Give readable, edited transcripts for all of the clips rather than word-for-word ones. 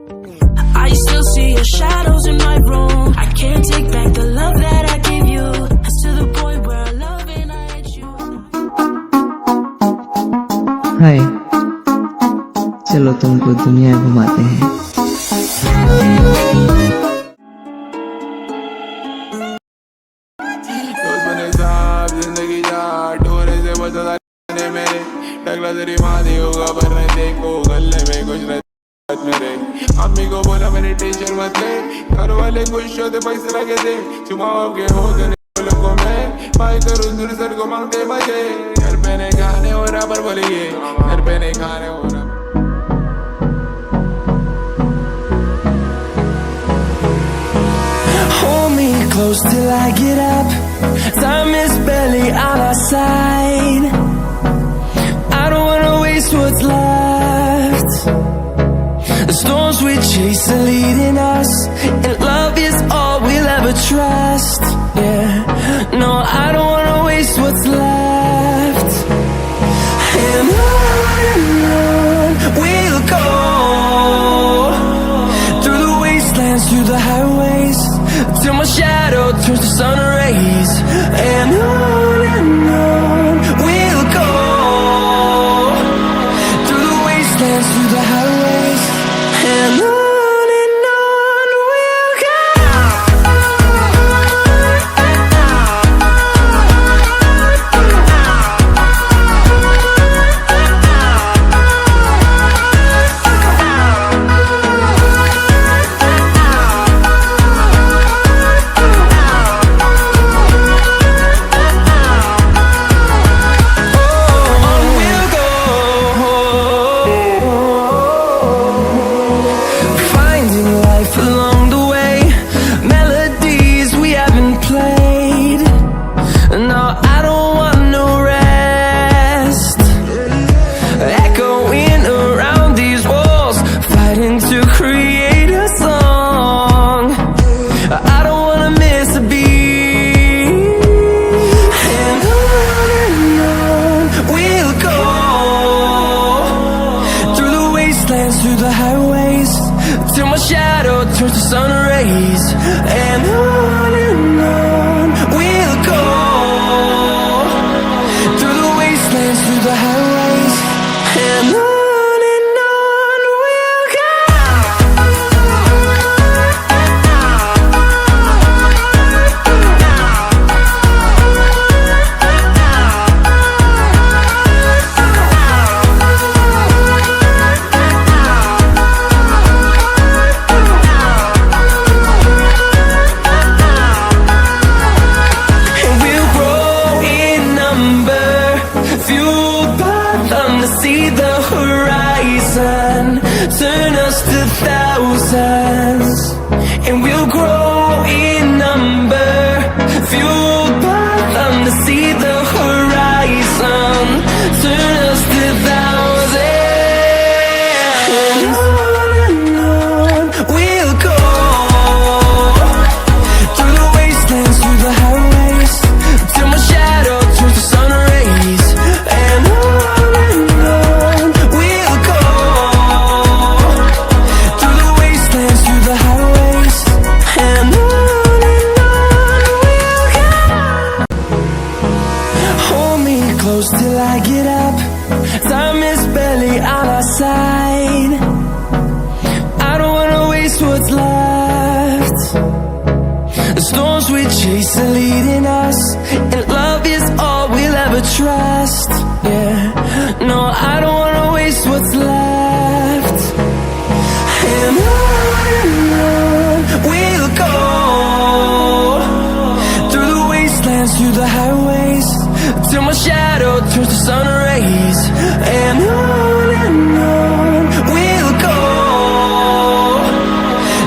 I still see your shadows in my room. I can't take back the love that I gave you. It's to the point where I love and I hate you. हाय, चलो तुमको दुनिया घुमाते हैं। जिंदगी जा डोरे से बचा मेरे टकला तेरी माँ दी होगा पर नहीं देखो गले में कुछ रहता मेरे अम्मी को बोला मेरी टेंशन मत ले घर वाले खुश होते पैसे लगे थे चुमाओ के होते लोगों को मैं भाई करूँ दूर सर को मांगते मजे घर पे नहीं खाने हो रहा पर बोलिए घर पे नहीं खाने हो रहा। Hold me close till I get up. Time is barely on our side. I don't wanna waste what's left. The storms we chase are leading us, and love is all we'll ever trust. Yeah, no, I don't wanna waste what's left. And on we'll go, through the wastelands, through the highways, till my shadow turns to sun rays. And on we'll go, through the wastelands, through the highways. And on we'll go. Through the highways, till my shadow turns to sun rays. And on we'll go, through the wastelands, through the highways. And on we'll go. See the horizon, turn us to thousands, and we'll grow in number, fueled by them to see the horizon, turn us to thousands. And on we'll go, through the wastelands, through the highways, till my shadow turns to sun rays. And close till I get up. Time is barely on our side. I don't wanna waste what's left. The storms we chase are leading us, and love is all we'll ever trust. Yeah, no, I don't wanna waste what's left. And on we'll go, through the wastelands, through the highways, till my shadow turns to sun rays. And on we'll go,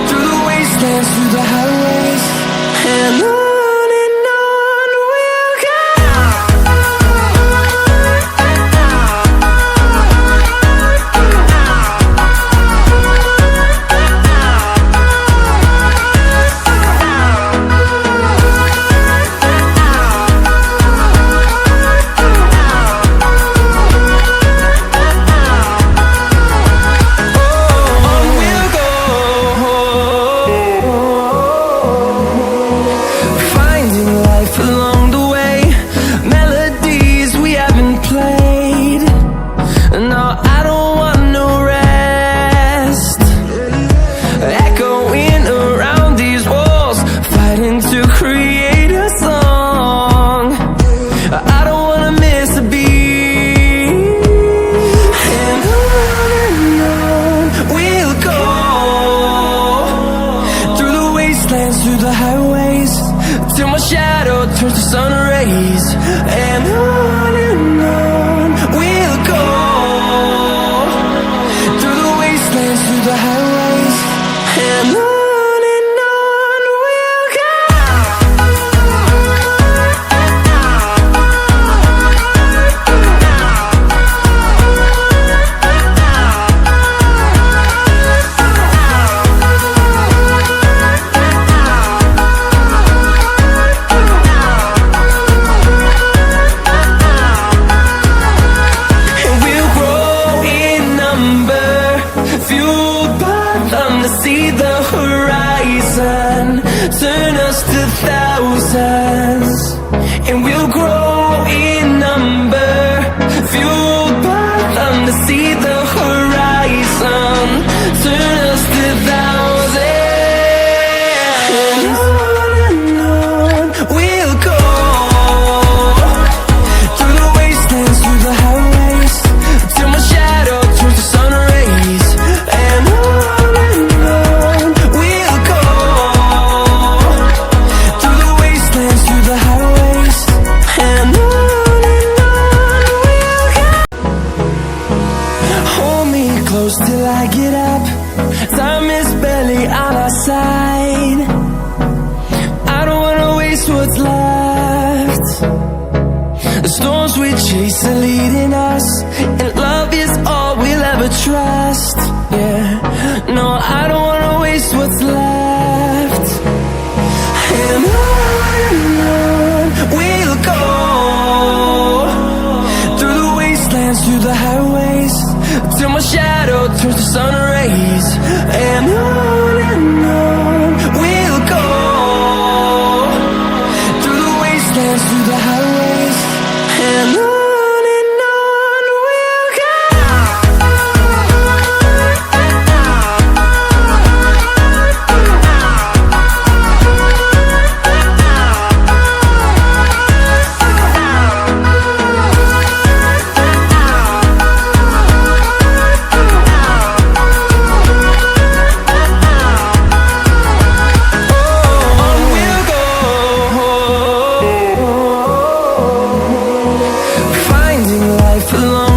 through the wastelands, through the highways. And on. till my shadow turns to sun rays. And on we'll go, through the wastelands, through the highways, and on we'll go. See the horizon, turn us to thousands, and we'll grow in number, fueled by them to see the horizon, turn us to thousands, and on we'll go, through the wastelands, through the highways, till my shadow turns to sun rays, and on close till I get up. Time is barely on our side. I don't wanna waste what's left. The storms we chase are leading us, and love is all we'll ever trust. Yeah, no, I don't wanna waste what's left. And on we'll go, through the wastelands, through the highways, till my shadow turns to sun rays. And on we'll go, through the wastelands, through the highways, and on we'll go. Along